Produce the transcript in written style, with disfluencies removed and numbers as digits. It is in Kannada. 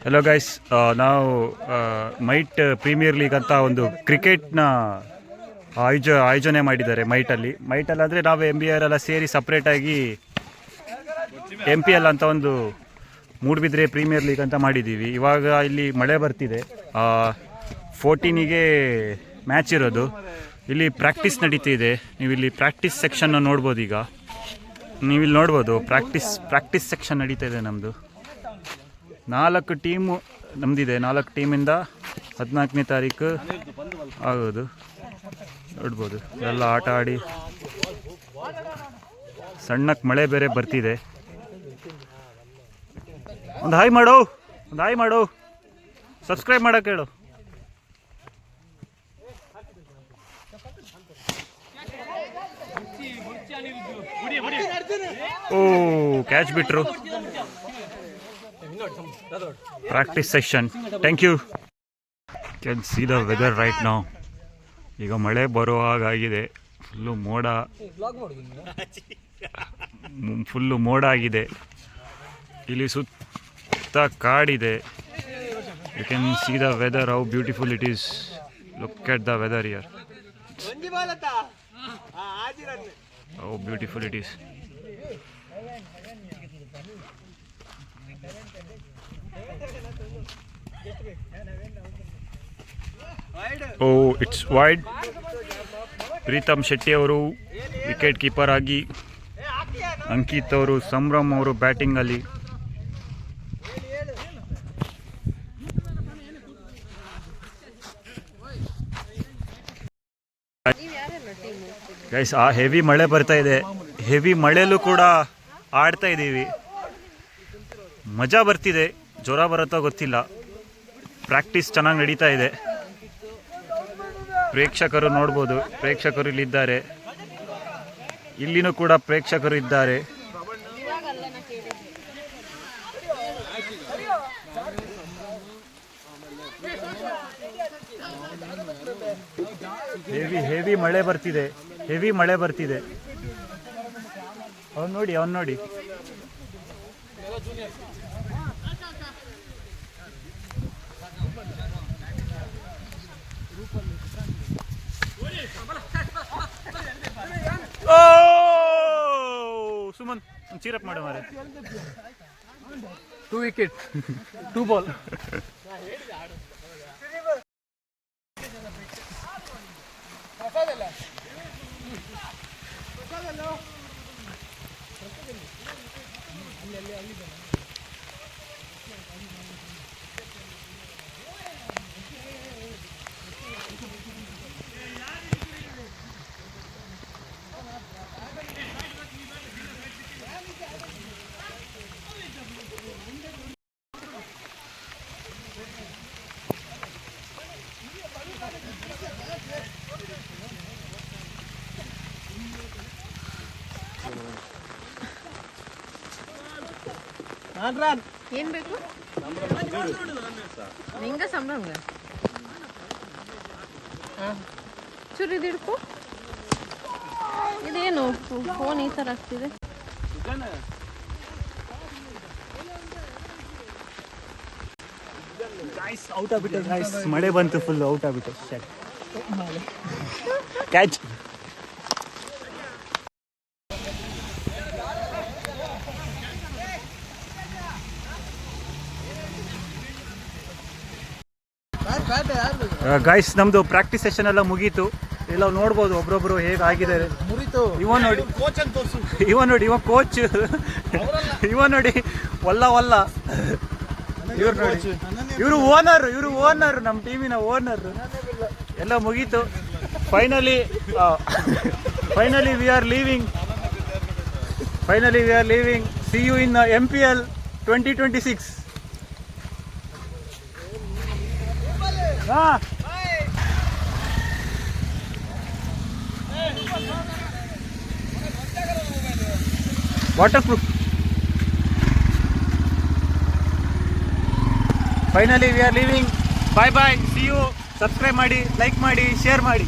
ಹಲೋ ಗೈಸ್, ನಾವು ಮೈಟ್ ಪ್ರೀಮಿಯರ್ ಲೀಗ್ ಅಂತ ಒಂದು ಕ್ರಿಕೆಟ್ನ ಆಯೋಜನೆ ಮಾಡಿದ್ದಾರೆ ಮೈಟಲ್ಲಿ ಅಂದರೆ ನಾವು MBR ಎಲ್ಲ ಸೇರಿ ಸಪ್ರೇಟಾಗಿ MPL ಅಂತ ಒಂದು ಮೂಡುಬಿದ್ರೆ ಪ್ರೀಮಿಯರ್ ಲೀಗ್ ಅಂತ ಮಾಡಿದ್ದೀವಿ. ಇವಾಗ ಇಲ್ಲಿ ಮಳೆ ಬರ್ತಿದೆ, 14ಗೆ ಮ್ಯಾಚ್ ಇರೋದು. ಇಲ್ಲಿ ಪ್ರಾಕ್ಟೀಸ್ ನಡೀತಿದೆ. ನೀವು ಇಲ್ಲಿ ಪ್ರಾಕ್ಟೀಸ್ ಸೆಕ್ಷನ್ನ ನೋಡ್ಬೋದು. ಈಗ ನೀವಿಲ್ಲಿ ನೋಡ್ಬೋದು ಪ್ರಾಕ್ಟೀಸ್ ಸೆಕ್ಷನ್ ನಡೀತಾ ಇದೆ. ನಮ್ಮದು 4 ಟೀಮು ನಮ್ಮದಿದೆ. 4 ಟೀಮಿಂದ 14ನೇ ತಾರೀಕು ಆಗೋದು. ನೋಡ್ಬೋದು ಎಲ್ಲ ಆಟ ಆಡಿ. ಸಣ್ಣಕ್ಕೆ ಮಳೆ ಬೇರೆ ಬರ್ತಿದೆ. ಒಂದು ಹಾಯ್ ಮಾಡು, ಸಬ್ಸ್ಕ್ರೈಬ್ ಮಾಡೋಕೆ ಹೇಳು. ಓ, ಕ್ಯಾಚ್ ಬಿಟ್ರು. Practice session. Thank you. Can see the weather right now. ಈಗ ಮಳೆ ಬರುವಾಗಿದೆ. ಫುಲ್ಲು ಮೋಡ ಆಗಿದೆ. ಇಲ್ಲಿ ಸುತ್ತ ಕಾಡಿದೆ. You can see the weather, how beautiful it is. Look at the weather here. How beautiful it is. Oh, it's wide. Preetham Shetty ಅವರು ವಿಕೆಟ್ ಕೀಪರ್ ಆಗಿ, ಅಂಕಿತ್ ಅವರು, ಸಂಭ್ರಮ್ ಅವರು ಬ್ಯಾಟಿಂಗಲ್ಲಿ. ಗೈಸ್, ಹೆವಿ ಮಳೆ ಬರ್ತಾ ಇದೆ. ಹೆವಿ ಮಳೆಯಲ್ಲೂ ಕೂಡ ಆಡ್ತಾ ಇದ್ದೀವಿ. ಮಜಾ ಬರ್ತಿದೆ. ಜ್ವರ ಬರುತ್ತೋ ಗೊತ್ತಿಲ್ಲ. ಪ್ರಾಕ್ಟೀಸ್ ಚೆನ್ನಾಗಿ ನಡೀತಾ ಇದೆ. ಪ್ರೇಕ್ಷಕರು ನೋಡ್ಬೋದು. ಪ್ರೇಕ್ಷಕರು ಇಲ್ಲಿದ್ದಾರೆ. ಇಲ್ಲಿನೂ ಕೂಡ ಪ್ರೇಕ್ಷಕರು ಇದ್ದಾರೆ. ಹೆವಿ ಮಳೆ ಬರ್ತಿದೆ. ಅವನ್ ನೋಡಿ. ಓ, ಸುಮನ್ ಚೀರಪ್ ಮಾಡು ಮಾರೆ. 2 wicket, 2 ball. ಏನ್ ಬೇಕು ನಿಂಗ? ಸಂಭ್ರಮ ಚೂರು ಇದಿಡ್ಕು. ಇದೇನು ಫೋನ್ ಈ ಥರ ಆಗ್ತಿದೆ? ಔಟ್ ಆಗ್ಬಿಟ್ಟೆ. ಮಳೆ ಬಂತು, ಫುಲ್ ಔಟ್ ಆಗ್ಬಿಟ್ಟೆ. ಕ್ಯಾಚ್. ಗೈಸ್, ನಮ್ದು ಪ್ರಾಕ್ಟೀಸ್ ಸೆಷನ್ ಎಲ್ಲ ಮುಗೀತು. ಎಲ್ಲ ನೋಡ್ಬೋದು ಒಬ್ರೊಬ್ರು ಹೇಗಾಗಿದ್ದಾರೆ. ಇವ ನೋಡಿ ಕೋಚ್. ಇವ ನೋಡಿ ವಲ್ಲ. ಇವರು ಓನರ್, ನಮ್ಮ ಟೀಮಿನ ಓನರ್. ಎಲ್ಲ ಮುಗೀತು. Finally we are leaving. See you in MPL 2026. Waterproof. Finally we are leaving. Bye. See you. Subscribe ಮಾಡಿ, ಲೈಕ್ ಮಾಡಿ, ಶೇರ್ ಮಾಡಿ.